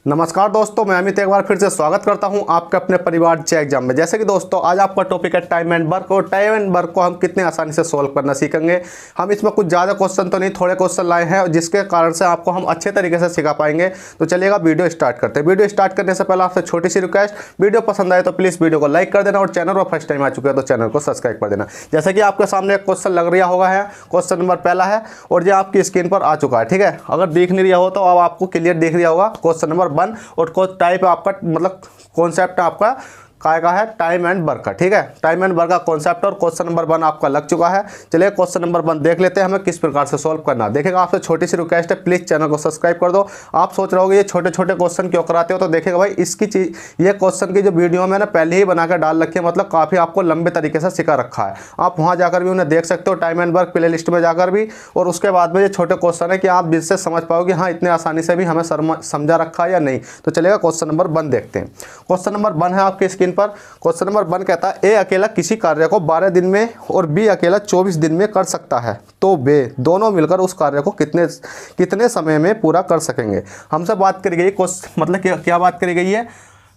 नमस्कार दोस्तों, मैं अमित एक बार फिर से स्वागत करता हूं आपके अपने परिवार जे एग्जाम में। जैसे कि दोस्तों आज आपका टॉपिक है टाइम एंड वर्क, और टाइम एंड वर्क को हम कितने आसानी से सोल्व करना सीखेंगे। हम इसमें कुछ ज़्यादा क्वेश्चन तो नहीं, थोड़े क्वेश्चन लाए हैं जिसके कारण से आपको हम अच्छे तरीके से सिखा पाएंगे। तो चलिएगा वीडियो स्टार्ट करते हैं। वीडियो स्टार्ट करने से पहले आपसे छोटी सी रिक्वेस्ट, वीडियो पसंद आए तो प्लीज़ वीडियो को लाइक कर देना, और चैनल पर फर्स्ट टाइम आ चुके हैं तो चैनल को सब्सक्राइब कर देना। जैसे कि आपके सामने एक क्वेश्चन लग रहा होगा है, क्वेश्चन नंबर पहला है और ये आपकी स्क्रीन पर आ चुका है। ठीक है, अगर दिख नहीं रहा हो तो अब आपको क्लियर दिख रहा होगा क्वेश्चन नंबर 1, और टाइप आपका मतलब कॉन्सेप्ट आपका काय का है टाइम एंड वर्क का। ठीक है, टाइम एंड वर्क का कॉन्सेप्ट और क्वेश्चन नंबर 1 आपका लग चुका है। चलिए क्वेश्चन नंबर 1 देख लेते हैं हमें किस प्रकार से सॉल्व करना। देखिएगा, आपसे छोटी सी रिक्वेस्ट है, प्लीज़ चैनल को सब्सक्राइब कर दो। आप सोच रहे होगे ये छोटे छोटे क्वेश्चन क्यों कराते हो, तो देखिएगा भाई इसकी चीज़, ये क्वेश्चन की जो वीडियो मैंने पहले ही बनाकर डाल रखी है, मतलब काफ़ी आपको लंबे तरीके से सिखा रखा है। आप वहाँ जाकर भी उन्हें देख सकते हो, time and work play list में जाकर भी। और उसके बाद में ये छोटे क्वेश्चन है कि आप जिससे समझ पाओगे हाँ इतने आसानी से भी हमें समझा रखा है या नहीं। तो चलेगा क्वेश्चन नंबर 1 देखते हैं। क्वेश्चन नंबर 1 है आपकी स्क्रीन पर। क्वेश्चन नंबर 1 कहता है ए अकेला किसी कार्य को 12 दिन में और बी अकेला 24 दिन में कर सकता है, तो वे दोनों मिलकर उस कार्य को कितने समय में पूरा कर सकेंगे। हमसे बात करी गई, मतलब क्या बात करी गई है,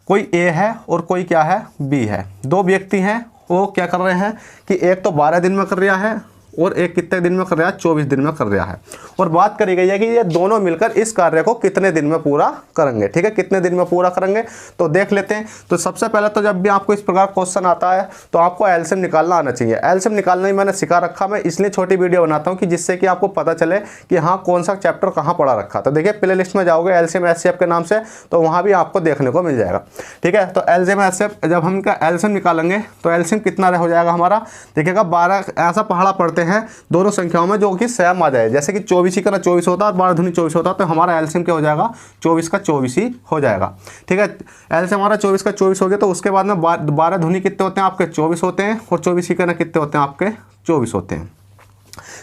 कोई ए है और कोई क्या है, बी है। दो व्यक्ति हैं, वो क्या कर रहे हैं कि एक तो 12 दिन में कर रहा है और एक कितने दिन में कर रहा है, 24 दिन में कर रहा है। और बात करी गई है कि ये दोनों मिलकर इस कार्य को कितने दिन में पूरा करेंगे। ठीक है, कितने दिन में पूरा करेंगे तो देख लेते हैं। तो सबसे पहले तो जब भी आपको इस प्रकार क्वेश्चन आता है तो आपको एलसीएम निकालना आना चाहिए। एलसीएम निकालना ही मैंने सिखा रखा, मैं इसलिए छोटी वीडियो बनाता हूँ कि जिससे कि आपको पता चले कि हाँ कौन सा चैप्टर कहाँ पढ़ा रखा। तो देखिए प्ले लिस्ट में जाओगे एलसीएम एचसीएफ के नाम से, तो वहाँ भी आपको देखने को मिल जाएगा। ठीक है, तो एलसीएम एचसीएफ जब हम इनका एलसीएम निकालेंगे तो एलसीएम कितना हो जाएगा हमारा, देखिएगा 12 ऐसा पहाड़ा पढ़ते हैं दोनों संख्याओं में जो कि सेम आ जाए। जैसे कि 24 ही का 24 होता है और 12 दूनी 24 होता है, तो हमारा एलसीएम क्या हो जाएगा, 24 का 24 ही हो जाएगा। ठीक है, एलसीएम हमारा 24 का 24 हो गया। तो उसके बाद में 12 दूनी कितने होते हैं आपके, 24 होते हैं, और 24 ही का कितने होते हैं आपके, 24 होते हैं।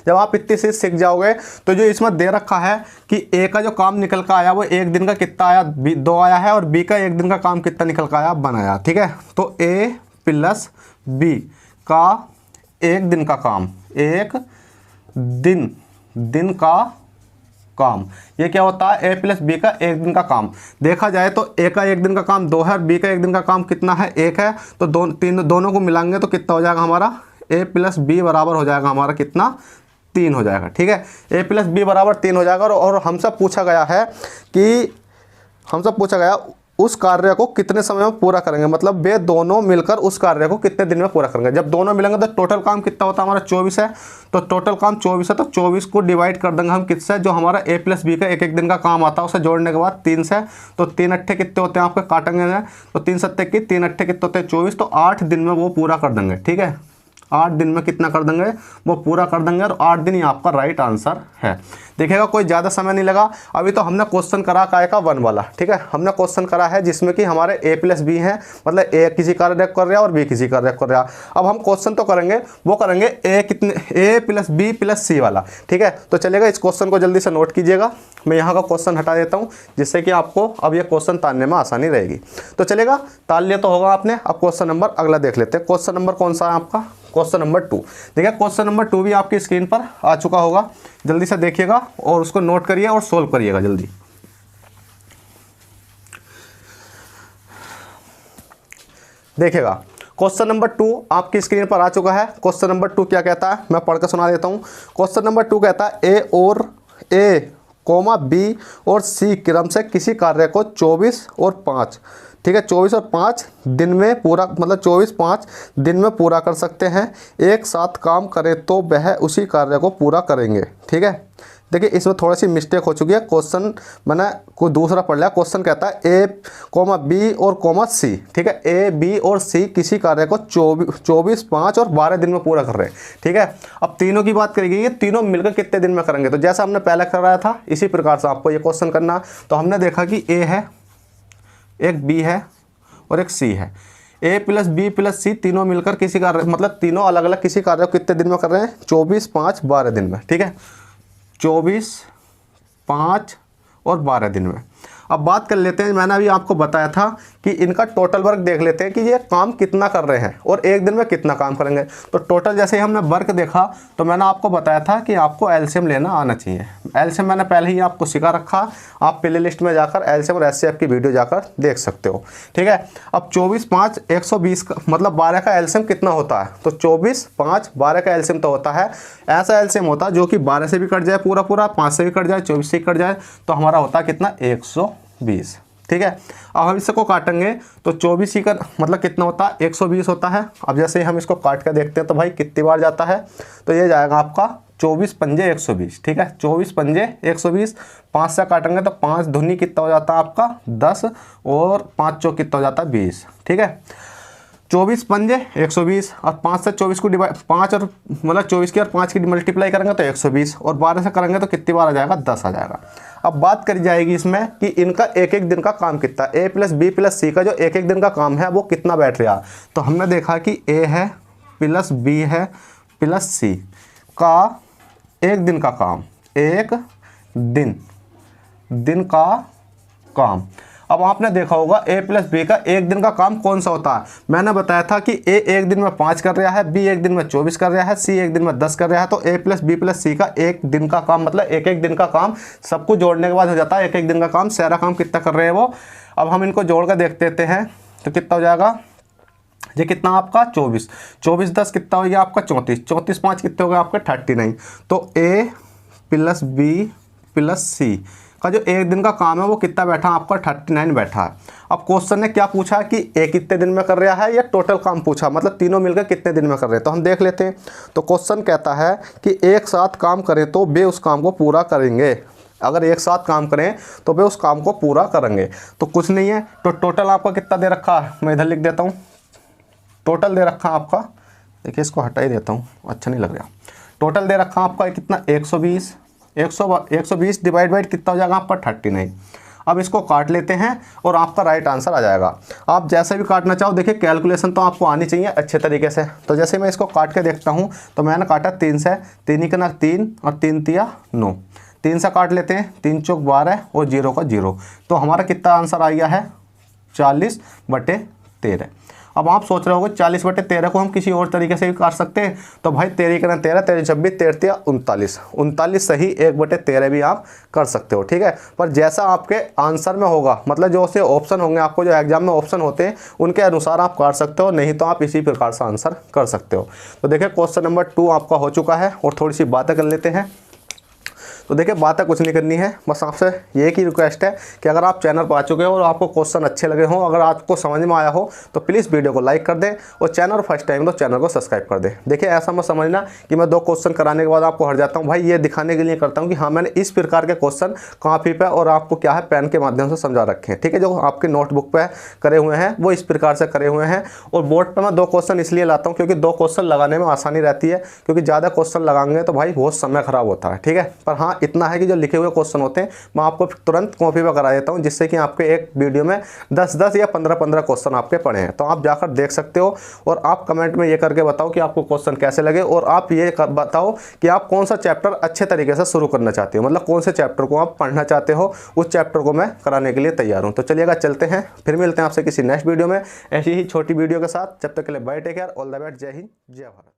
जब आप इतनी चीज सीख जाओगे तो जो इसमें दे रखा है कि ए का जो काम निकल कर आया वो एक दिन का कितना आया, 2 आया है, और बी का एक दिन का काम कितना निकल कर आया, 1 आया। ठीक है, तो ए प्लस बी का एक दिन का काम, एक दिन का काम, ये क्या होता है, ए प्लस बी का एक दिन का काम। देखा जाए तो ए का एक दिन का काम 2 है और बी का एक दिन का काम कितना है, 1 है। तो दोनों को मिलाएंगे तो कितना हो जाएगा हमारा, ए प्लस बी बराबर हो जाएगा हमारा कितना, 3 हो जाएगा। ठीक है, ए प्लस बी बराबर 3 हो जाएगा। और हमसे पूछा गया है कि उस कार्य को कितने समय में पूरा करेंगे, मतलब वे दोनों मिलकर उस कार्य को कितने दिन में पूरा करेंगे। जब दोनों मिलेंगे तो टोटल काम कितना होता है हमारा, 24 है। तो टोटल काम 24 है, तो 24 को डिवाइड कर देंगे हम किससे, जो हमारा ए प्लस बी का एक एक दिन का काम आता है उसे जोड़ने के बाद 3 से। तो 3 अट्ठे कितने होते हैं आपके, काटेंगे तो 3 सत्ते की 3 अट्ठे कितने होते हैं, 24। तो 8 दिन में वो पूरा कर देंगे। ठीक है, 8 दिन में कितना कर देंगे, वो पूरा कर देंगे, और 8 दिन ही आपका राइट आंसर है। देखिएगा कोई ज़्यादा समय नहीं लगा। अभी तो हमने क्वेश्चन करा काय का 1 वाला। ठीक है, हमने क्वेश्चन करा है जिसमें कि हमारे ए प्लस बी है, मतलब ए किसी कार्य कर रहा है और बी किसी कार्य कर रहा है। अब हम क्वेश्चन तो करेंगे, वो करेंगे ए प्लस बी प्लस सी वाला। ठीक है, तो चलेगा इस क्वेश्चन को जल्दी से नोट कीजिएगा। मैं यहाँ का क्वेश्चन हटा देता हूँ जिससे कि आपको अब ये क्वेश्चन तानने में आसानी रहेगी। तो चलेगा, तान लिया तो होगा आपने। अब क्वेश्चन नंबर अगला देख लेते हैं। क्वेश्चन नंबर कौन सा है आपका, क्वेश्चन नंबर 2। देखिए क्वेश्चन नंबर 2 भी आपकी स्क्रीन पर आ चुका होगा, जल्दी से देखिएगा और उसको नोट करिए और सोल्व करिएगा जल्दी। देखिएगा क्वेश्चन नंबर 2 आपकी स्क्रीन पर आ चुका है। क्वेश्चन नंबर 2 क्या कहता है, मैं पढ़कर सुना देता हूँ। क्वेश्चन नंबर 2 कहता है ए, बी और सी क्रम से किसी कार्य को 24 और 5, ठीक है, 24 और 5 दिन में पूरा, मतलब 24-5 दिन में पूरा कर सकते हैं। एक साथ काम करें तो वह उसी कार्य को पूरा करेंगे। ठीक है, देखिए इसमें थोड़ी सी मिस्टेक हो चुकी है। क्वेश्चन मैंने कोई दूसरा पढ़ लिया। क्वेश्चन कहता है ए, बी और सी। ठीक है, ए, बी और सी किसी कार्य को 24, 5 और 12 दिन में पूरा कर रहे हैं। ठीक है, अब तीनों की बात करी गई है, तीनों मिलकर कितने दिन में करेंगे। तो जैसा हमने पहले कराया था इसी प्रकार से आपको ये क्वेश्चन करना। तो हमने देखा कि ए है, एक बी है और एक सी है। ए प्लस बी प्लस सी तीनों मिलकर किसी कार्य, मतलब तीनों अलग अलग किसी कार्य को कितने दिन में कर रहे हैं, 24, 5, 12 दिन में। ठीक है, 24, 5 और 12 दिन में। अब बात कर लेते हैं, मैंने अभी आपको बताया था कि इनका टोटल वर्क देख लेते हैं कि ये काम कितना कर रहे हैं और एक दिन में कितना काम करेंगे। तो टोटल जैसे ही हमने वर्क देखा तो मैंने आपको बताया था कि आपको एलसीएम लेना आना चाहिए। एलसीएम मैंने पहले ही आपको सिखा रखा, आप प्ले लिस्ट में जाकर एलसीएम और एचसीएफ की वीडियो जाकर देख सकते हो, ठीक है। अब 24 5 120 का मतलब 12 का एलसीएम कितना होता है, तो 24 5 12 का एलसीएम तो होता है, ऐसा एलसीएम होता है जो कि 12 से भी कट जाए पूरा पूरा, 5 से भी कट जाए, 24 से कट जाए, तो हमारा होता है कितना 120, ठीक है। अब हम इसको काटेंगे तो 24 ही का मतलब कितना होता है 120 होता है। अब जैसे ही हम इसको काट कर देखते हैं तो भाई कितनी बार जाता है, तो ये जाएगा आपका 24 पंजे 120, ठीक है। 24 पंजे 120, 5 से काटेंगे तो 5 दूनी कितना हो जाता है आपका 10 और 5 चौक कितना हो जाता है 20, ठीक है। 24 पंजे 120 और 5 से 24 को डिवाइड 5 और मतलब 24 की और 5 की मल्टीप्लाई करेंगे तो 120 और 12 से करेंगे तो कितनी बार आ जाएगा 10 आ जाएगा। अब बात करी जाएगी इसमें कि इनका एक एक दिन का काम कितना, ए प्लस बी प्लस सी का जो एक एक दिन का काम है वो कितना बैठ रहा। तो हमने देखा कि ए है प्लस बी है प्लस सी का एक दिन का काम, एक दिन का काम। अब आपने देखा होगा ए प्लस बी का एक दिन का काम कौन सा होता है, मैंने बताया था कि ए एक दिन में 5 कर रहा है, बी एक दिन में 24 कर रहा है, सी एक दिन में 10 कर रहा है। तो ए प्लस बी प्लस सी का एक दिन का काम मतलब एक एक दिन का काम सबको जोड़ने के बाद हो जाता है एक एक दिन का काम। सारा काम कितना कर रहे हैं वो, अब हम इनको जोड़ कर देख देते हैं तो कितना हो जाएगा, ये कितना आपका 24 24 10 कितना हो गया आपका 34 34 5 कितने हो गए आपके 39। तो ए प्लस बी प्लस सी का जो एक दिन का काम है वो कितना बैठा आपका 39 बैठा है। अब क्वेश्चन ने क्या पूछा कि ए कितने दिन में कर रहा है या टोटल काम पूछा, मतलब तीनों मिलकर कितने दिन में कर रहे हैं। तो हम देख लेते हैं। तो क्वेश्चन कहता है कि एक साथ काम करें तो वे उस काम को पूरा करेंगे, अगर एक साथ काम करें तो वे उस काम को पूरा करेंगे। तो कुछ नहीं है, तो टोटल आपका कितना दे रखा है, मैं इधर लिख देता हूँ। टोटल दे रखा आपका, देखिए इसको हटा ही देता हूँ, अच्छा नहीं लग रहा। टोटल दे रखा आपका कितना 120 120 डिवाइड बाई कितना हो जाएगा आपका 39। अब इसको काट लेते हैं और आपका राइट आंसर आ जाएगा। आप जैसे भी काटना चाहो, देखिए कैलकुलेशन तो आपको आनी चाहिए अच्छे तरीके से। तो जैसे मैं इसको काट के देखता हूँ तो मैंने काटा 3 से, 3 ही करना 3 और 3 तिया 9, 3 से काट लेते हैं, 3 चौक 12 और 0 का 0। तो हमारा कितना आंसर आ गया है 40/13। अब आप सोच रहे होगे 40/13 को हम किसी और तरीके से भी काट सकते हैं। तो भाई 13 करना 13, 13 26, 13 39, 39 सही 1/13 भी आप कर सकते हो, ठीक है। पर जैसा आपके आंसर में होगा, मतलब जो से ऑप्शन होंगे आपको, जो एग्जाम में ऑप्शन होते हैं उनके अनुसार आप काट सकते हो, नहीं तो आप इसी प्रकार से आंसर कर सकते हो। तो देखिए क्वेश्चन नंबर 2 आपका हो चुका है और थोड़ी सी बातें कर लेते हैं। तो देखिए बातें कुछ नहीं करनी है, बस आपसे ये की रिक्वेस्ट है कि अगर आप चैनल पर आ चुके हो और आपको क्वेश्चन अच्छे लगे हों, अगर आपको समझ में आया हो तो प्लीज़ वीडियो को लाइक कर दें और चैनल फर्स्ट टाइम तो चैनल को सब्सक्राइब कर दें। देखिए ऐसा मत समझना कि मैं 2 क्वेश्चन कराने के बाद आपको हट जाता हूँ, भाई ये दिखाने के लिए करता हूँ कि हाँ मैंने इस प्रकार के क्वेश्चन कॉपी पर और आपको क्या है पेन के माध्यम से समझा रखे हैं, ठीक है। जो आपके नोटबुक पर करे हुए हैं वो इस प्रकार से करे हुए हैं। और बोर्ड पर मैं 2 क्वेश्चन इसलिए लाता हूँ क्योंकि 2 क्वेश्चन लगाने में आसानी रहती है, क्योंकि ज़्यादा क्वेश्चन लगाएंगे तो भाई बहुत समय खराब होता है, ठीक है। पर हाँ इतना है कि जो हुए क्वेश्चन होते हैं मैं आपको तुरंत कॉपी पर करा देता हूं, जिससे कि आपके एक वीडियो में 10-10 या 15-15 क्वेश्चन आपके पढ़े हैं। तो आप जाकर देख सकते हो और आप कमेंट में ये करके बताओ कि आपको क्वेश्चन कैसे लगे और आप ये बताओ कि आप कौन सा चैप्टर अच्छे तरीके से शुरू करना चाहते हो, मतलब कौन से चैप्टर को आप पढ़ना चाहते हो, उस चैप्टर को मैं कराने के लिए तैयार हूँ। तो चलिएगा चलते हैं, फिर मिलते हैं आपसे किसी नेक्स्ट वीडियो में ऐसी ही छोटी वीडियो के साथ। जब तक के लिए bye, take care, all the best, जय हिंद जय भारत।